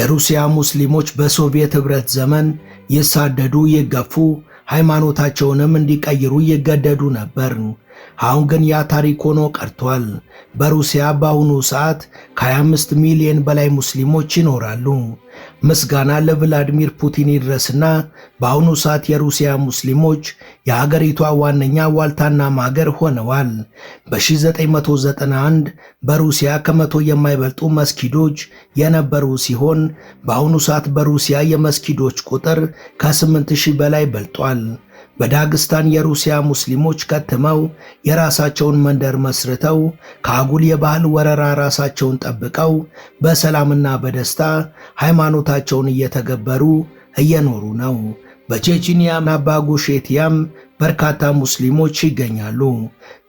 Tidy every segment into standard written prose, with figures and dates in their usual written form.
የሩሲያ ሙስሊሞች በሶቪየት ህብረት ዘመን ይሳደዱ፣ ይገፉ፣ ሃይማኖታቸውንም እንዲቀይሩ ይገደዱ ነበር። አሁን ግን ያ ታሪክ ሆኖ ቀርቷል። በሩሲያ በአሁኑ ሰዓት ከ25 ሚሊዮን በላይ ሙስሊሞች ይኖራሉ። ምስጋና ለቭላዲሚር ፑቲን ይድረስና በአሁኑ ሰዓት የሩሲያ ሙስሊሞች የሀገሪቷ ዋነኛ ዋልታና ማገር ሆነዋል። በ1991 በሩሲያ ከመቶ የማይበልጡ መስጊዶች የነበሩ ሲሆን በአሁኑ ሰዓት በሩሲያ የመስጊዶች ቁጥር ከ8000 በላይ በልጧል። በዳግስታን የሩሲያ ሙስሊሞች ከትመው የራሳቸውን መንደር መስርተው ከአጉል የባህል ወረራ ራሳቸውን ጠብቀው በሰላምና በደስታ ሃይማኖታቸውን እየተገበሩ እየኖሩ ነው። በቼችኒያና በኢንጉሼቲያም በርካታ ሙስሊሞች ይገኛሉ።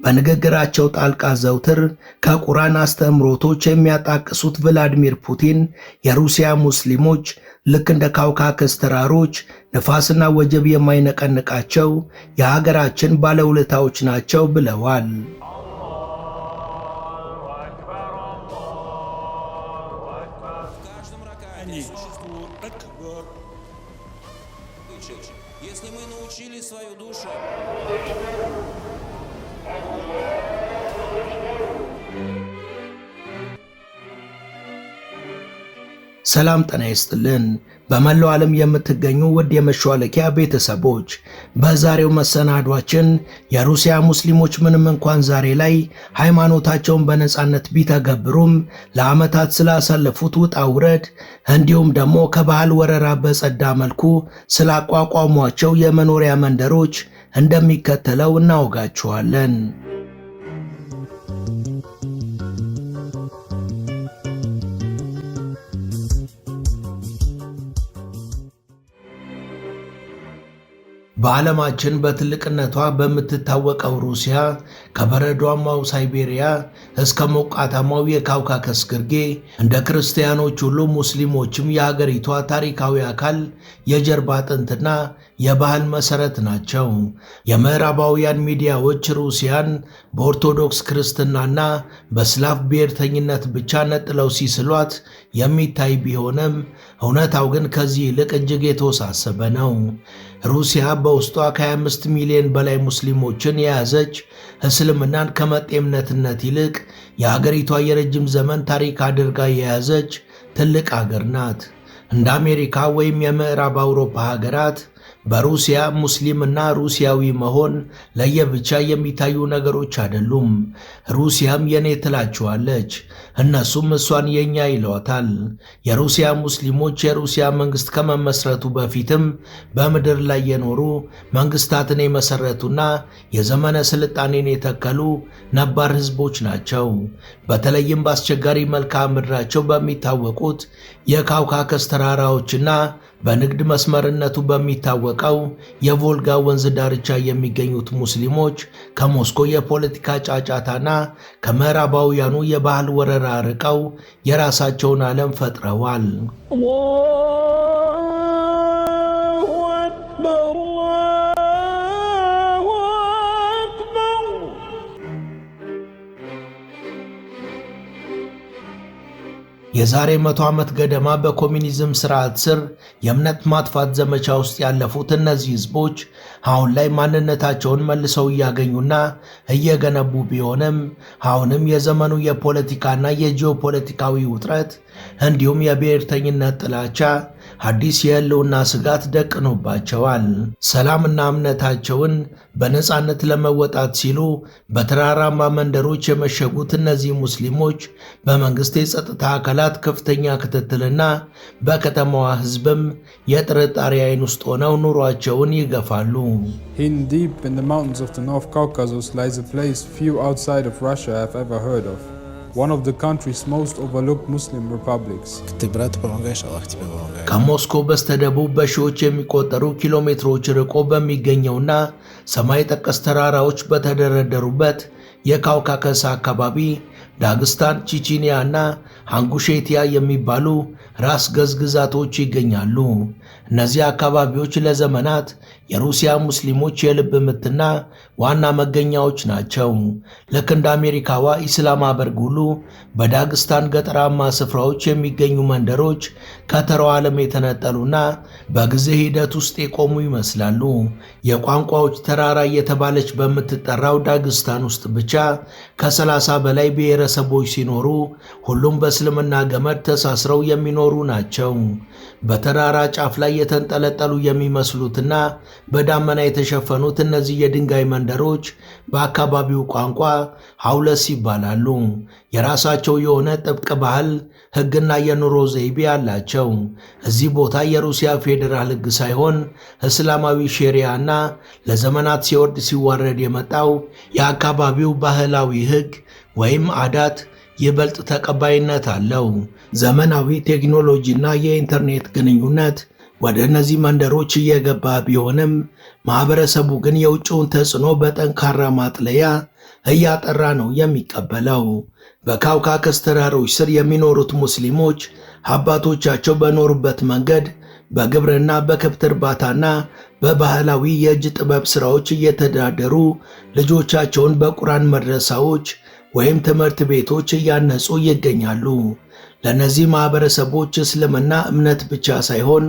በንግግራቸው ጣልቃ ዘውትር ከቁርአን አስተምሮቶች የሚያጣቅሱት ቭላዲሚር ፑቲን የሩሲያ ሙስሊሞች ልክ እንደ ካውካከስ ተራሮች ነፋስና ወጀብ የማይነቀንቃቸው የሀገራችን ባለውለታዎች ናቸው ብለዋል። ሰላም ጤና ይስጥልን። በመላው ዓለም የምትገኙ ውድ የመሿለኪያ ቤተሰቦች በዛሬው መሰናዷችን የሩሲያ ሙስሊሞች ምንም እንኳን ዛሬ ላይ ሃይማኖታቸውን በነጻነት ቢተገብሩም ለዓመታት ስላሳለፉት ውጣ ውረድ እንዲሁም ደግሞ ከባህል ወረራ በጸዳ መልኩ ስላቋቋሟቸው የመኖሪያ መንደሮች እንደሚከተለው እናወጋችኋለን። በዓለማችን በትልቅነቷ በምትታወቀው ሩሲያ ከበረዷማው ሳይቤሪያ እስከ ሞቃታማው የካውካከስ ግርጌ እንደ ክርስቲያኖች ሁሉ ሙስሊሞችም የሀገሪቷ ታሪካዊ አካል፣ የጀርባ አጥንትና የባህል መሰረት ናቸው። የምዕራባውያን ሚዲያዎች ሩሲያን በኦርቶዶክስ ክርስትናና በስላቭ ብሔርተኝነት ብቻ ነጥለው ሲስሏት የሚታይ ቢሆንም እውነታው ግን ከዚህ ይልቅ እጅግ የተወሳሰበ ነው። ሩሲያ በውስጧ ከ25 ሚሊዮን በላይ ሙስሊሞችን የያዘች፣ እስልምናን ከመጤ እምነትነት ይልቅ የሀገሪቷ የረጅም ዘመን ታሪክ አድርጋ የያዘች ትልቅ አገር ናት። እንደ አሜሪካ ወይም የምዕራብ አውሮፓ ሀገራት በሩሲያ ሙስሊምና ሩሲያዊ መሆን ለየብቻ የሚታዩ ነገሮች አይደሉም። ሩሲያም የኔ ትላቸዋለች፣ እነሱም እሷን የኛ ይለዋታል። የሩሲያ ሙስሊሞች የሩሲያ መንግስት ከመመስረቱ በፊትም በምድር ላይ የኖሩ መንግስታትን የመሰረቱና የዘመነ ስልጣኔን የተከሉ ነባር ህዝቦች ናቸው። በተለይም በአስቸጋሪ መልክዓ ምድራቸው በሚታወቁት የካውካከስ ተራራዎችና በንግድ መስመርነቱ በሚታወቀው የቮልጋ ወንዝ ዳርቻ የሚገኙት ሙስሊሞች ከሞስኮ የፖለቲካ ጫጫታና ከምዕራባውያኑ የባህል ወረራ ርቀው የራሳቸውን ዓለም ፈጥረዋል። የዛሬ 100 ዓመት ገደማ በኮሚኒዝም ስርዓት ስር የእምነት ማጥፋት ዘመቻ ውስጥ ያለፉት እነዚህ ህዝቦች አሁን ላይ ማንነታቸውን መልሰው እያገኙና እየገነቡ ቢሆንም አሁንም የዘመኑ የፖለቲካና የጂኦፖለቲካዊ ውጥረት እንዲሁም የብሔርተኝነት ጥላቻ አዲስ የህልውና ስጋት ደቅኖባቸዋል። ሰላምና እምነታቸውን በነጻነት ለመወጣት ሲሉ በተራራማ መንደሮች የመሸጉት እነዚህ ሙስሊሞች በመንግስት የጸጥታ አካላት ከፍተኛ ክትትልና በከተማዋ ህዝብም የጥርጣሬ አይን ውስጥ ሆነው ኑሯቸውን ይገፋሉ። Hidden deep in the mountains of the North Caucasus lies a place few outside of Russia have ever heard of. One of the country's most overlooked Muslim republics. ከሞስኮ በስተደቡብ በሺዎች የሚቆጠሩ ኪሎሜትሮች ርቆ በሚገኘውና ሰማይ ጠቀስ ተራራዎች በተደረደሩበት የካውካከስ አካባቢ ዳግስታን፣ ቼችኒያ እና ኢንጉሼቲያ የሚባሉ ራስ ገዝ ግዛቶች ይገኛሉ። እነዚህ አካባቢዎች ለዘመናት የሩሲያ ሙስሊሞች የልብ ምትና ዋና መገኛዎች ናቸው። ልክ እንደ አሜሪካዋ ኢስላማባድ ሁሉ በዳግስታን ገጠራማ ስፍራዎች የሚገኙ መንደሮች ከተራው ዓለም የተነጠሉና በጊዜ ሂደት ውስጥ የቆሙ ይመስላሉ። የቋንቋዎች ተራራ እየተባለች በምትጠራው ዳግስታን ውስጥ ብቻ ከ30 በላይ ብሔረሰቦች ሲኖሩ ሁሉም በእስልምና ገመድ ተሳስረው የሚኖሩ ናቸው። በተራራ ጫፍ ላይ የተንጠለጠሉ የሚመስሉትና በዳመና የተሸፈኑት እነዚህ የድንጋይ መንደሮች በአካባቢው ቋንቋ ሐውለስ ይባላሉ። የራሳቸው የሆነ ጥብቅ ባህል፣ ሕግና የኑሮ ዘይቤ አላቸው። እዚህ ቦታ የሩሲያ ፌዴራል ሕግ ሳይሆን እስላማዊ ሼሪያና ለዘመናት ሲወርድ ሲዋረድ የመጣው የአካባቢው ባህላዊ ሕግ ወይም አዳት ይበልጥ ተቀባይነት አለው። ዘመናዊ ቴክኖሎጂና የኢንተርኔት ግንኙነት ወደ እነዚህ መንደሮች እየገባ ቢሆንም ማህበረሰቡ ግን የውጭውን ተጽዕኖ በጠንካራ ማጥለያ እያጠራ ነው የሚቀበለው። በካውካከስ ተራሮች ስር የሚኖሩት ሙስሊሞች አባቶቻቸው በኖሩበት መንገድ በግብርና፣ በከብት እርባታና በባህላዊ የእጅ ጥበብ ሥራዎች እየተዳደሩ ልጆቻቸውን በቁርአን መድረሳዎች ወይም ትምህርት ቤቶች እያነጹ ይገኛሉ። ለእነዚህ ማህበረሰቦች እስልምና እምነት ብቻ ሳይሆን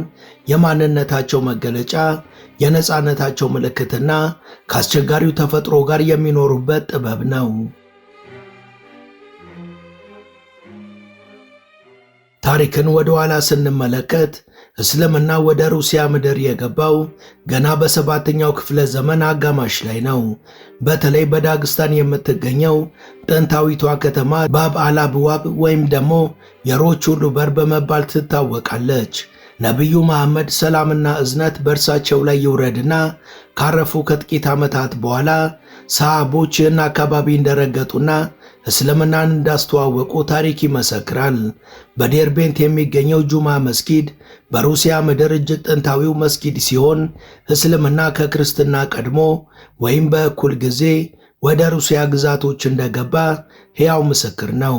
የማንነታቸው መገለጫ፣ የነጻነታቸው ምልክትና ከአስቸጋሪው ተፈጥሮ ጋር የሚኖሩበት ጥበብ ነው። ታሪክን ወደ ኋላ ስንመለከት እስልምና ወደ ሩሲያ ምድር የገባው ገና በ7ኛው ክፍለ ዘመን አጋማሽ ላይ ነው። በተለይ በዳግስታን የምትገኘው ጥንታዊቷ ከተማ ባብ አላብዋብ ወይም ደግሞ የሮች ሁሉ በር በመባል ትታወቃለች። ነቢዩ መሐመድ ሰላምና እዝነት በእርሳቸው ላይ ይውረድና ካረፉ ከጥቂት ዓመታት በኋላ ሰሃቦች ይህን አካባቢ እንደረገጡና እስልምናን እንዳስተዋወቁ ታሪክ ይመሰክራል። በዴርቤንት የሚገኘው ጁማ መስጊድ በሩሲያ ምድር እጅግ ጥንታዊው መስጊድ ሲሆን እስልምና ከክርስትና ቀድሞ ወይም በእኩል ጊዜ ወደ ሩሲያ ግዛቶች እንደገባ ሕያው ምስክር ነው።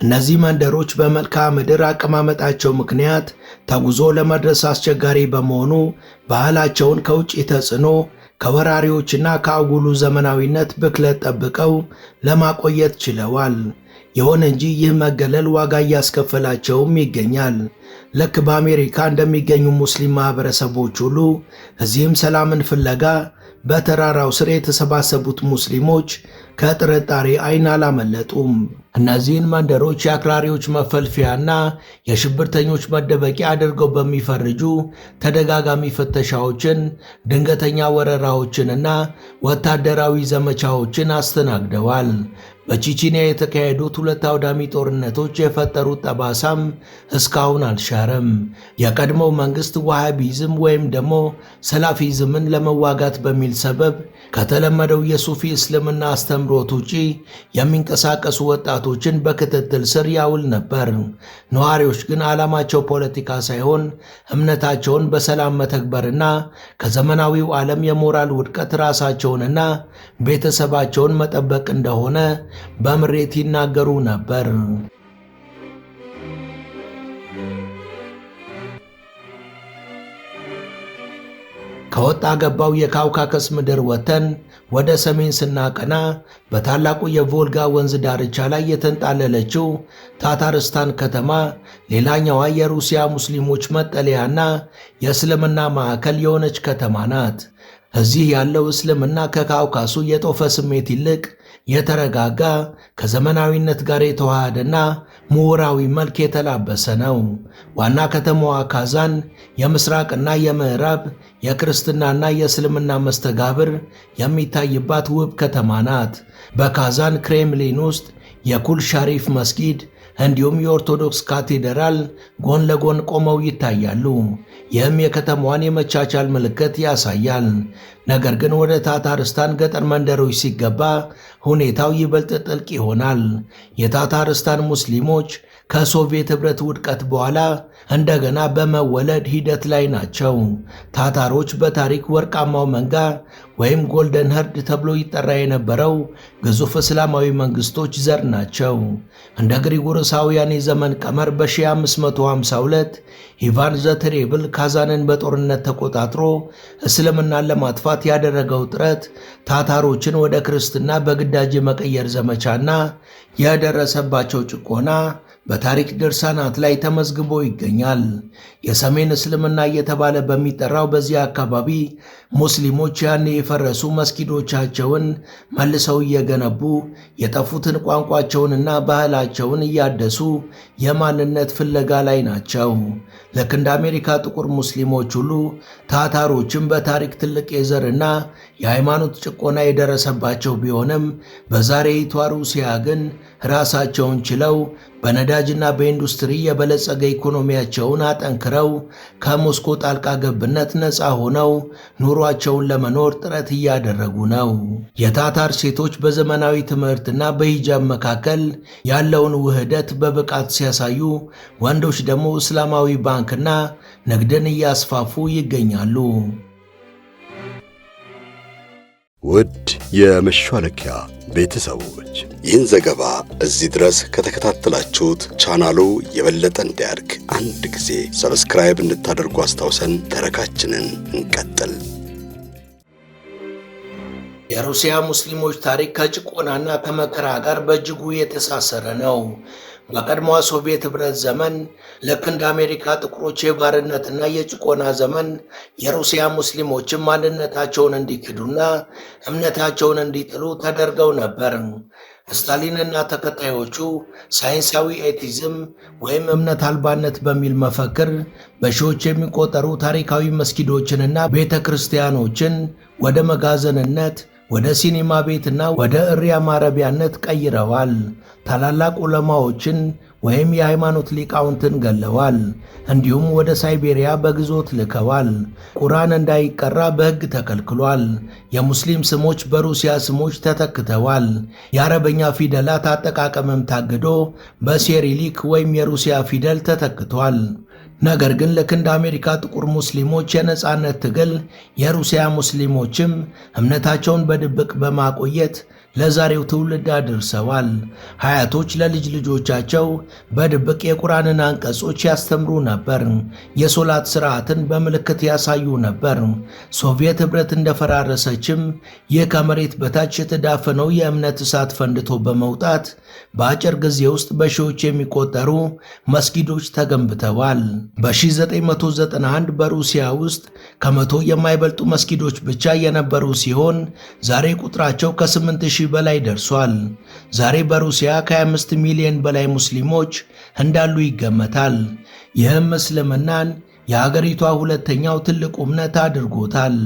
እነዚህ መንደሮች በመልክዓ ምድር አቀማመጣቸው ምክንያት ተጉዞ ለመድረስ አስቸጋሪ በመሆኑ ባህላቸውን ከውጭ ተጽዕኖ ከወራሪዎችና ከአጉሉ ዘመናዊነት ብክለት ጠብቀው ለማቆየት ችለዋል። ይሁን እንጂ ይህ መገለል ዋጋ እያስከፈላቸውም ይገኛል። ልክ በአሜሪካ እንደሚገኙ ሙስሊም ማህበረሰቦች ሁሉ እዚህም ሰላምን ፍለጋ በተራራው ስር የተሰባሰቡት ሙስሊሞች ከጥርጣሬ ዓይን አላመለጡም። እነዚህን መንደሮች የአክራሪዎች መፈልፊያና የሽብርተኞች መደበቂያ አድርገው በሚፈርጁ ተደጋጋሚ ፍተሻዎችን፣ ድንገተኛ ወረራዎችንና ወታደራዊ ዘመቻዎችን አስተናግደዋል። በቼቼንያ የተካሄዱት 2 አውዳሚ ጦርነቶች የፈጠሩት ጠባሳም እስካሁን አልሻረም። የቀድሞው መንግስት ዋሃቢዝም ወይም ደግሞ ሰላፊዝምን ለመዋጋት በሚል ሰበብ ከተለመደው የሱፊ እስልምና አስተምሮት ውጪ የሚንቀሳቀሱ ወጣቶችን በክትትል ስር ያውል ነበር። ነዋሪዎች ግን ዓላማቸው ፖለቲካ ሳይሆን እምነታቸውን በሰላም መተግበርና ከዘመናዊው ዓለም የሞራል ውድቀት ራሳቸውንና ቤተሰባቸውን መጠበቅ እንደሆነ በምሬት ይናገሩ ነበር። ከወጣ ገባው የካውካከስ ምድር ወጥተን ወደ ሰሜን ስናቀና በታላቁ የቮልጋ ወንዝ ዳርቻ ላይ የተንጣለለችው ታታርስታን ከተማ ሌላኛዋ የሩሲያ ሙስሊሞች መጠለያና የእስልምና ማዕከል የሆነች ከተማ ናት። እዚህ ያለው እስልምና ከካውካሱ የጦፈ ስሜት ይልቅ የተረጋጋ፣ ከዘመናዊነት ጋር የተዋሃደና ምሁራዊ መልክ የተላበሰ ነው። ዋና ከተማዋ ካዛን የምስራቅና የምዕራብ የክርስትናና የእስልምና መስተጋብር የሚታይባት ውብ ከተማ ናት። በካዛን ክሬምሊን ውስጥ የኩል ሻሪፍ መስጊድ እንዲሁም የኦርቶዶክስ ካቴድራል ጎን ለጎን ቆመው ይታያሉ። ይህም የከተማዋን የመቻቻል ምልክት ያሳያል። ነገር ግን ወደ ታታርስታን ገጠር መንደሮች ሲገባ ሁኔታው ይበልጥ ጥልቅ ይሆናል። የታታርስታን ሙስሊሞች ከሶቪየት ኅብረት ውድቀት በኋላ እንደገና በመወለድ ሂደት ላይ ናቸው። ታታሮች በታሪክ ወርቃማው መንጋ ወይም ጎልደን ኸርድ ተብሎ ይጠራ የነበረው ግዙፍ እስላማዊ መንግስቶች ዘር ናቸው። እንደ ግሪጎሮሳውያን የዘመን ቀመር በ1552 ኢቫን ዘ ተሬብል ካዛንን በጦርነት ተቆጣጥሮ እስልምናን ለማጥፋት ያደረገው ጥረት ታታሮችን ወደ ክርስትና በግዳጅ የመቀየር ዘመቻና የደረሰባቸው ጭቆና በታሪክ ድርሳናት ላይ ተመዝግቦ ይገኛል። የሰሜን እስልምና እየተባለ በሚጠራው በዚህ አካባቢ ሙስሊሞች ያኔ የፈረሱ መስጊዶቻቸውን መልሰው እየገነቡ የጠፉትን ቋንቋቸውንና ባህላቸውን እያደሱ የማንነት ፍለጋ ላይ ናቸው። ልክ እንደ አሜሪካ ጥቁር ሙስሊሞች ሁሉ ታታሮችም በታሪክ ትልቅ የዘርና የሃይማኖት ጭቆና የደረሰባቸው ቢሆንም በዛሬይቷ ሩሲያ ግን ራሳቸውን ችለው በነዳጅና በኢንዱስትሪ የበለጸገ ኢኮኖሚያቸውን አጠንክረው ከሞስኮ ጣልቃ ገብነት ነፃ ሆነው ኑሯቸውን ለመኖር ጥረት እያደረጉ ነው። የታታር ሴቶች በዘመናዊ ትምህርትና በሂጃብ መካከል ያለውን ውህደት በብቃት ሲያሳዩ፣ ወንዶች ደግሞ እስላማዊ ባንክና ንግድን እያስፋፉ ይገኛሉ። ውድ የመሿለኪያ ቤተሰቦች ይህን ዘገባ እዚህ ድረስ ከተከታተላችሁት ቻናሉ የበለጠ እንዲያድግ አንድ ጊዜ ሰብስክራይብ እንድታደርጉ አስታውሰን ተረካችንን እንቀጥል። የሩሲያ ሙስሊሞች ታሪክ ከጭቆናና ከመከራ ጋር በእጅጉ የተሳሰረ ነው። በቀድሞዋ ሶቪየት ኅብረት ዘመን ልክ እንደ አሜሪካ ጥቁሮች የባርነትና የጭቆና ዘመን የሩሲያ ሙስሊሞችም ማንነታቸውን እንዲክዱና እምነታቸውን እንዲጥሉ ተደርገው ነበር። ስታሊንና ተከታዮቹ ሳይንሳዊ ኤቲዝም ወይም እምነት አልባነት በሚል መፈክር በሺዎች የሚቆጠሩ ታሪካዊ መስጊዶችንና ቤተ ክርስቲያኖችን ወደ መጋዘንነት፣ ወደ ሲኒማ ቤትና ወደ እሪያ ማረቢያነት ቀይረዋል። ታላላቅ ዑለማዎችን ወይም የሃይማኖት ሊቃውንትን ገለዋል። እንዲሁም ወደ ሳይቤሪያ በግዞት ልከዋል። ቁርአን እንዳይቀራ በሕግ ተከልክሏል። የሙስሊም ስሞች በሩሲያ ስሞች ተተክተዋል። የአረበኛ ፊደላት አጠቃቀምም ታግዶ በሴሪሊክ ወይም የሩሲያ ፊደል ተተክቷል። ነገር ግን ልክ እንደ አሜሪካ ጥቁር ሙስሊሞች የነጻነት ትግል የሩሲያ ሙስሊሞችም እምነታቸውን በድብቅ በማቆየት ለዛሬው ትውልድ አድርሰዋል። ሀያቶች ለልጅ ልጆቻቸው በድብቅ የቁርአንን አንቀጾች ያስተምሩ ነበር። የሶላት ሥርዓትን በምልክት ያሳዩ ነበር። ሶቪየት ኅብረት እንደፈራረሰችም ይህ ከመሬት በታች የተዳፈነው የእምነት እሳት ፈንድቶ በመውጣት በአጭር ጊዜ ውስጥ በሺዎች የሚቆጠሩ መስጊዶች ተገንብተዋል። በ1991 በሩሲያ ውስጥ ከመቶ የማይበልጡ መስጊዶች ብቻ የነበሩ ሲሆን ዛሬ ቁጥራቸው ከ8000 በላይ ደርሷል። ዛሬ በሩሲያ ከ25 ሚሊዮን በላይ ሙስሊሞች እንዳሉ ይገመታል። ይህም እስልምናን የሀገሪቷ ሁለተኛው ትልቁ እምነት አድርጎታል።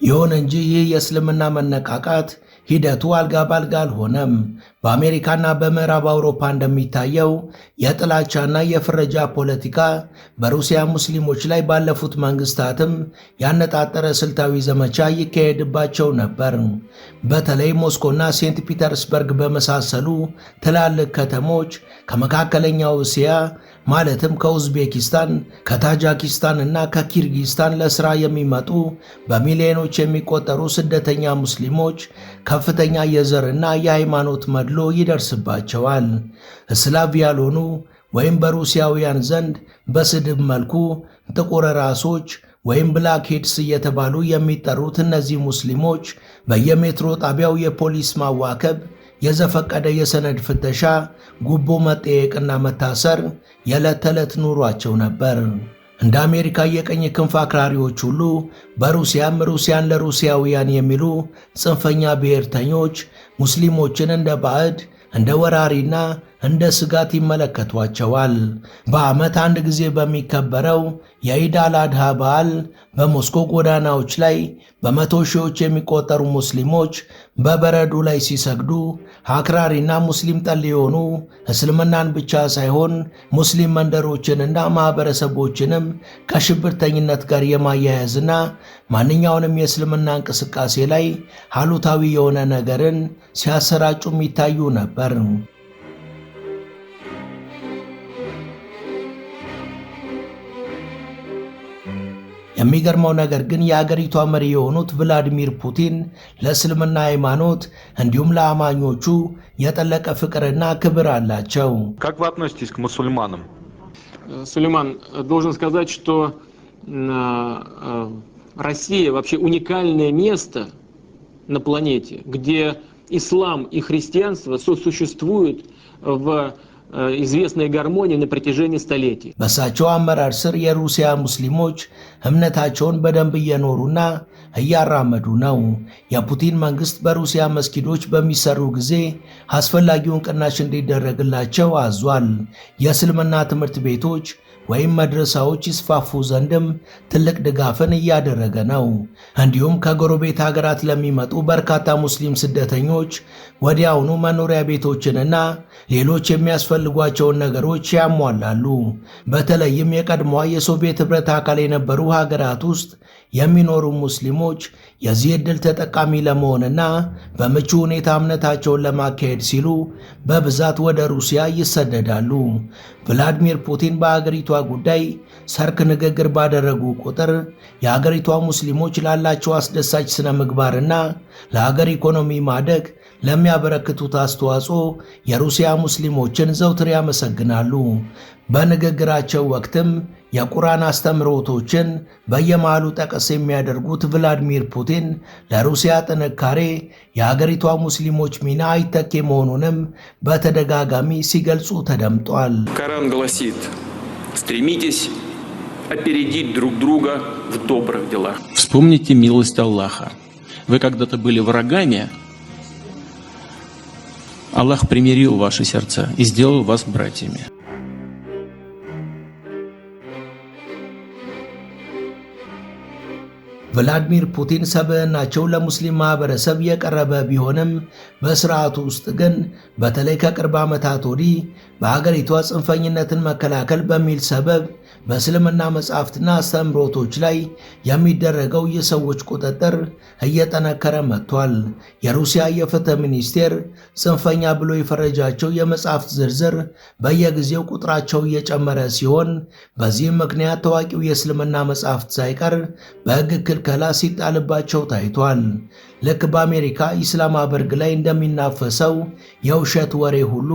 ይሁን እንጂ ይህ የእስልምና መነቃቃት ሂደቱ አልጋ ባልጋ አልሆነም። በአሜሪካና በምዕራብ አውሮፓ እንደሚታየው የጥላቻና የፍረጃ ፖለቲካ በሩሲያ ሙስሊሞች ላይ ባለፉት መንግስታትም ያነጣጠረ ስልታዊ ዘመቻ ይካሄድባቸው ነበር። በተለይ ሞስኮና ሴንት ፒተርስበርግ በመሳሰሉ ትላልቅ ከተሞች ከመካከለኛው እስያ ማለትም ከኡዝቤኪስታን፣ ከታጃኪስታን እና ከኪርጊስታን ለሥራ የሚመጡ በሚሊዮኖች የሚቆጠሩ ስደተኛ ሙስሊሞች ከፍተኛ የዘርና የሃይማኖት መድሎ ይደርስባቸዋል። እስላቭ ያልሆኑ ወይም በሩሲያውያን ዘንድ በስድብ መልኩ ጥቁር ራሶች ወይም ብላክ ሄድስ እየተባሉ የሚጠሩት እነዚህ ሙስሊሞች በየሜትሮ ጣቢያው የፖሊስ ማዋከብ፣ የዘፈቀደ የሰነድ ፍተሻ፣ ጉቦ መጠየቅና መታሰር የዕለት ተዕለት ኑሯቸው ነበር። እንደ አሜሪካ የቀኝ ክንፍ አክራሪዎች ሁሉ በሩሲያም ሩሲያን ለሩሲያውያን የሚሉ ጽንፈኛ ብሔርተኞች ሙስሊሞችን እንደ ባዕድ፣ እንደ ወራሪና እንደ ስጋት ይመለከቷቸዋል። በዓመት አንድ ጊዜ በሚከበረው የኢድ አል አድሃ በዓል በሞስኮ ጎዳናዎች ላይ በመቶ ሺዎች የሚቆጠሩ ሙስሊሞች በበረዶ ላይ ሲሰግዱ አክራሪና ሙስሊም ጠል የሆኑ እስልምናን ብቻ ሳይሆን ሙስሊም መንደሮችንና ማህበረሰቦችንም ከሽብርተኝነት ጋር የማያያዝና ማንኛውንም የእስልምና እንቅስቃሴ ላይ አሉታዊ የሆነ ነገርን ሲያሰራጩም ይታዩ ነበር። የሚገርመው ነገር ግን የአገሪቷ መሪ የሆኑት ቭላዲሚር ፑቲን ለእስልምና ሃይማኖት እንዲሁም ለአማኞቹ የጠለቀ ፍቅርና ክብር አላቸው። Как вы относитесь к мусульманам? Сулейман, должен сказать, что Россия вообще уникальное место на планете, где ислам и христианство сосуществуют в известной гармонии на протяжении столетий. በሳቸው አመራር ስር የሩሲያ ሙስሊሞች እምነታቸውን በደንብ እየኖሩና እያራመዱ ነው። የፑቲን መንግስት በሩሲያ መስጊዶች በሚሰሩ ጊዜ አስፈላጊውን ቅናሽ እንዲደረግላቸው አዟል። የእስልምና ትምህርት ቤቶች ወይም መድረሳዎች ይስፋፉ ዘንድም ትልቅ ድጋፍን እያደረገ ነው። እንዲሁም ከጎረቤት ሀገራት ለሚመጡ በርካታ ሙስሊም ስደተኞች ወዲያውኑ መኖሪያ ቤቶችንና ሌሎች የሚያስፈልጓቸውን ነገሮች ያሟላሉ። በተለይም የቀድሞዋ የሶቪየት ኅብረት አካል የነበሩ ሀገራት ውስጥ የሚኖሩ ሙስሊሞች የዚህ ዕድል ተጠቃሚ ለመሆንና በምቹ ሁኔታ እምነታቸውን ለማካሄድ ሲሉ በብዛት ወደ ሩሲያ ይሰደዳሉ። ቭላዲሚር ፑቲን በአገሪቷ ጉዳይ ሰርክ ንግግር ባደረጉ ቁጥር የአገሪቷ ሙስሊሞች ላላቸው አስደሳች ስነ ምግባርና ለሀገር ኢኮኖሚ ማደግ ለሚያበረክቱት አስተዋጽኦ የሩሲያ ሙስሊሞችን ዘውትር ያመሰግናሉ። በንግግራቸው ወቅትም የቁርአን አስተምሮቶችን በየመሃሉ ጠቀስ የሚያደርጉት ቭላዲሚር ፑቲን ለሩሲያ ጥንካሬ የሀገሪቷ ሙስሊሞች ሚና አይተኬ መሆኑንም በተደጋጋሚ ሲገልጹ ተደምጧል። Коран гласит: стремитесь опередить друг друга в добрых делах. Вспомните милость Аллаха. Вы когда-то были врагами, Аллах примирил ваши сердца и сделал вас братьями. ቭላዲሚር ፑቲን ሰብዕናቸው ለሙስሊም ማህበረሰብ የቀረበ ቢሆንም በስርዓቱ ውስጥ ግን በተለይ ከቅርብ ዓመታት ወዲህ በሀገሪቷ ጽንፈኝነትን መከላከል በሚል ሰበብ በእስልምና መጻሕፍትና አስተምህሮቶች ላይ የሚደረገው የሰዎች ቁጥጥር እየጠነከረ መጥቷል። የሩሲያ የፍትህ ሚኒስቴር ጽንፈኛ ብሎ የፈረጃቸው የመጻሕፍት ዝርዝር በየጊዜው ቁጥራቸው እየጨመረ ሲሆን በዚህም ምክንያት ታዋቂው የእስልምና መጻሕፍት ሳይቀር በሕግ ክልከላ ሲጣልባቸው ታይቷል። ልክ በአሜሪካ ኢስላማበርግ ላይ እንደሚናፈሰው የውሸት ወሬ ሁሉ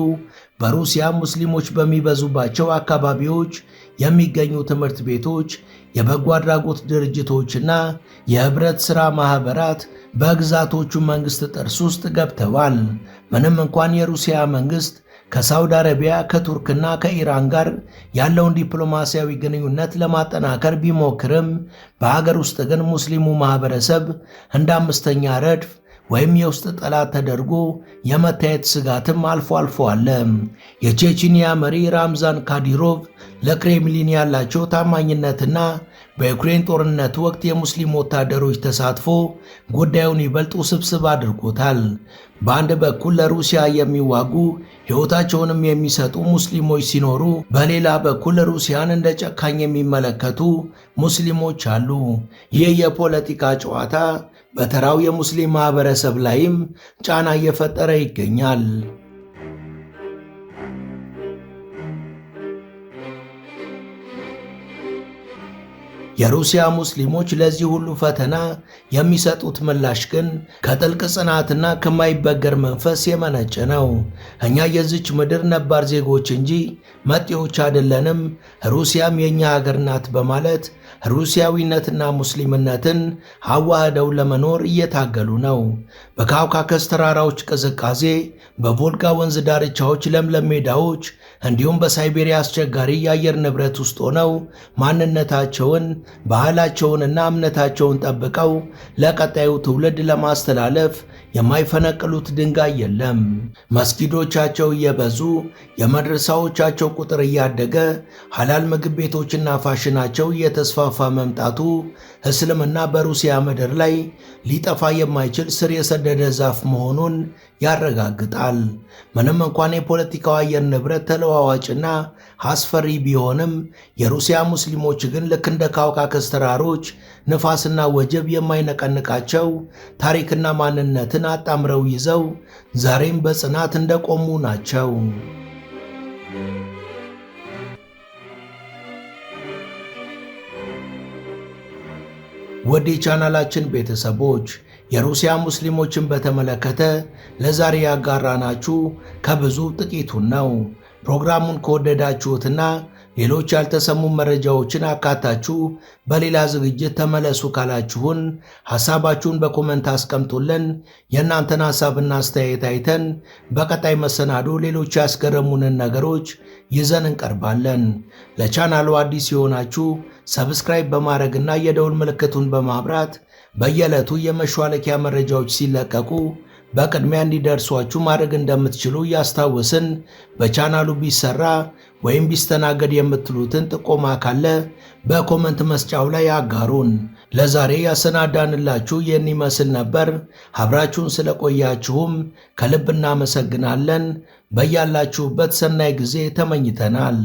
በሩሲያ ሙስሊሞች በሚበዙባቸው አካባቢዎች የሚገኙ ትምህርት ቤቶች፣ የበጎ አድራጎት ድርጅቶችና የህብረት ሥራ ማኅበራት በግዛቶቹ መንግሥት ጥርስ ውስጥ ገብተዋል። ምንም እንኳን የሩሲያ መንግሥት ከሳውዲ አረቢያ ከቱርክና ከኢራን ጋር ያለውን ዲፕሎማሲያዊ ግንኙነት ለማጠናከር ቢሞክርም በሀገር ውስጥ ግን ሙስሊሙ ማህበረሰብ እንደ አምስተኛ ረድፍ ወይም የውስጥ ጠላት ተደርጎ የመታየት ስጋትም አልፎ አልፎ አለ። የቼችኒያ መሪ ራምዛን ካዲሮቭ ለክሬምሊን ያላቸው ታማኝነትና በዩክሬን ጦርነት ወቅት የሙስሊም ወታደሮች ተሳትፎ ጉዳዩን ይበልጥ ውስብስብ አድርጎታል። በአንድ በኩል ለሩሲያ የሚዋጉ ሕይወታቸውንም የሚሰጡ ሙስሊሞች ሲኖሩ፣ በሌላ በኩል ሩሲያን እንደ ጨካኝ የሚመለከቱ ሙስሊሞች አሉ። ይህ የፖለቲካ ጨዋታ በተራው የሙስሊም ማህበረሰብ ላይም ጫና እየፈጠረ ይገኛል። የሩሲያ ሙስሊሞች ለዚህ ሁሉ ፈተና የሚሰጡት ምላሽ ግን ከጥልቅ ጽናትና ከማይበገር መንፈስ የመነጨ ነው። እኛ የዚች ምድር ነባር ዜጎች እንጂ መጤዎች አይደለንም፣ ሩሲያም የኛ ሀገር ናት በማለት ሩሲያዊነትና ሙስሊምነትን አዋህደው ለመኖር እየታገሉ ነው። በካውካከስ ተራራዎች ቅዝቃዜ፣ በቮልጋ ወንዝ ዳርቻዎች ለምለም ሜዳዎች እንዲሁም በሳይቤሪያ አስቸጋሪ የአየር ንብረት ውስጥ ሆነው ማንነታቸውን፣ ባህላቸውንና እምነታቸውን ጠብቀው ለቀጣዩ ትውልድ ለማስተላለፍ የማይፈነቅሉት ድንጋይ የለም። መስጊዶቻቸው እየበዙ የመድረሳዎቻቸው ቁጥር እያደገ ሐላል ምግብ ቤቶችና ፋሽናቸው እየተስፋፋ መምጣቱ እስልምና በሩሲያ ምድር ላይ ሊጠፋ የማይችል ስር የሰደደ ዛፍ መሆኑን ያረጋግጣል። ምንም እንኳን የፖለቲካው አየር ንብረት ተለዋዋጭና አስፈሪ ቢሆንም የሩሲያ ሙስሊሞች ግን ልክ እንደ ካውካከስ ተራሮች ንፋስና ወጀብ የማይነቀንቃቸው ታሪክና ማንነትን አጣምረው ይዘው ዛሬም በጽናት እንደቆሙ ናቸው። ወደ ቻናላችን ቤተሰቦች የሩሲያ ሙስሊሞችን በተመለከተ ለዛሬ ያጋራናችሁ ከብዙ ጥቂቱን ነው። ፕሮግራሙን ከወደዳችሁትና ሌሎች ያልተሰሙ መረጃዎችን አካታችሁ በሌላ ዝግጅት ተመለሱ ካላችሁን ሐሳባችሁን በኮመንት አስቀምጡልን። የእናንተን ሐሳብና አስተያየት አይተን በቀጣይ መሰናዶ ሌሎች ያስገረሙንን ነገሮች ይዘን እንቀርባለን። ለቻናሉ አዲስ የሆናችሁ ሰብስክራይብ በማድረግና የደውል ምልክቱን በማብራት በየዕለቱ የመሿለኪያ መረጃዎች ሲለቀቁ በቅድሚያ እንዲደርሷችሁ ማድረግ እንደምትችሉ ያስታውስን። በቻናሉ ቢሰራ ወይም ቢስተናገድ የምትሉትን ጥቆማ ካለ በኮመንት መስጫው ላይ አጋሩን። ለዛሬ ያሰናዳንላችሁ ይህን ይመስል ነበር። አብራችሁን ስለቆያችሁም ከልብ እናመሰግናለን። በያላችሁበት ሰናይ ጊዜ ተመኝተናል።